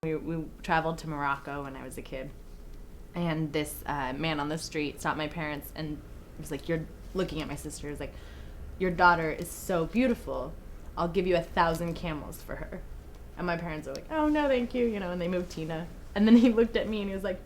We traveled to Morocco when I was a kid, and this man on the street stopped my parents and was like, "You're looking at my sister." He was like, "Your daughter is so beautiful. I'll give you 1,000 camels for her." And my parents were like, "Oh no, thank you," and they moved Tina. And then he looked at me and he was like,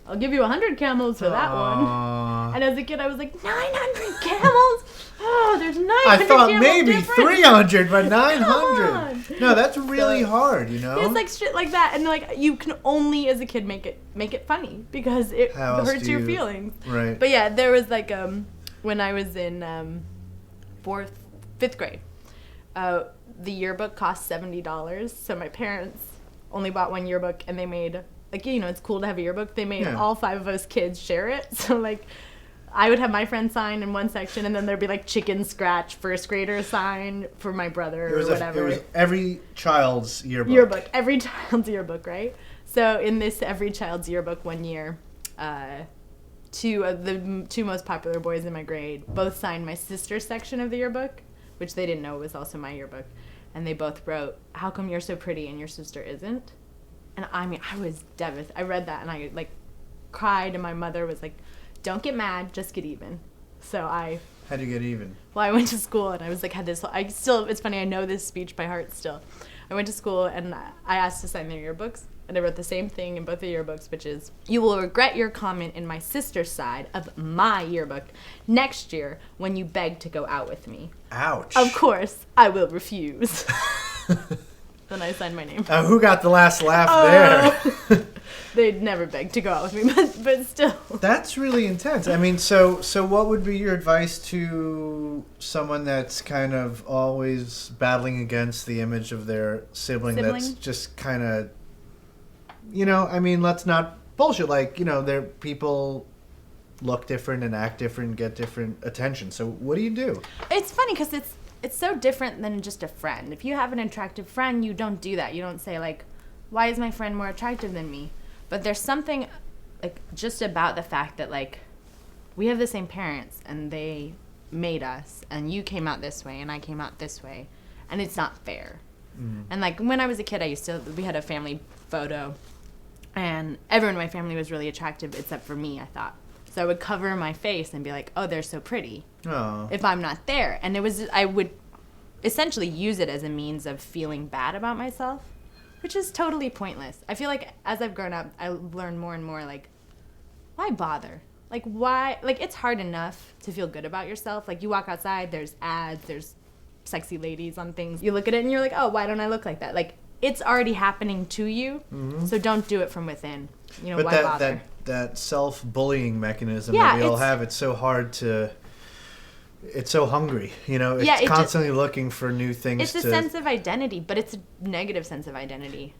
"I'll give you 100 camels for that one." And as a kid, I was like, 900 camels? Oh, there's 900 I thought camels maybe difference. 300, but 900. No, that's really hard, It's like shit like that, and like you can only as a kid make it funny because it hurts your feelings. Right. But yeah, there was like when I was in fifth grade, the yearbook cost $70. So my parents only bought one yearbook, and they made it's cool to have a yearbook. They made all 5 of us kids share it. So like, I would have my friend sign in one section, and then thered be like chicken scratch first grader sign for my brother or whatever. It was every child's yearbook. Every child's yearbook, right? So in this every child's yearbook one year, two of the 2 most popular boys in my grade both signed my sister's section of the yearbook, which they didn't know was also my yearbook, and they both wrote, "How come you're so pretty and your sister isn't?" And I mean, I was devastated. I read that and I like cried, and my mother was like, "Don't get mad, just get even." So How'd you get even? Well, I went to school and I was like, it's funny, I know this speech by heart still. I went to school and I asked to sign their yearbooks, and I wrote the same thing in both the yearbooks, which is, "You will regret your comment in my sister's side of my yearbook next year when you beg to go out with me. Ouch. Of course, I will refuse." Then I signed my name. Who got the last laugh there? They'd never beg to go out with me, but still. That's really intense. I mean, so what would be your advice to someone that's kind of always battling against the image of their sibling? That's just kind of, I mean, let's not bullshit. Like, their people look different and act different and get different attention. So what do you do? It's funny because it's so different than just a friend. If you have an attractive friend, you don't do that. You don't say, like, "Why is my friend more attractive than me?" But there's something, like, just about the fact that, like, we have the same parents, and they made us, and you came out this way, and I came out this way, and it's not fair. Mm-hmm. And, like, when I was a kid, we had a family photo, and everyone in my family was really attractive except for me, I thought. So I would cover my face and be like, "Oh, they're so pretty." Oh. If I'm not there. And I would essentially use it as a means of feeling bad about myself, which is totally pointless. I feel like as I've grown up, I learn more and more, like, why bother? Like, why? Like, it's hard enough to feel good about yourself. Like, you walk outside, there's ads, there's sexy ladies on things. You look at it and you're like, "Oh, why don't I look like that?" Like, it's already happening to you, so don't do it from within. But why bother? That self-bullying mechanism that we all have, it's so hard to... It's so hungry, it's constantly looking for new things. It's a sense of identity, but it's a negative sense of identity.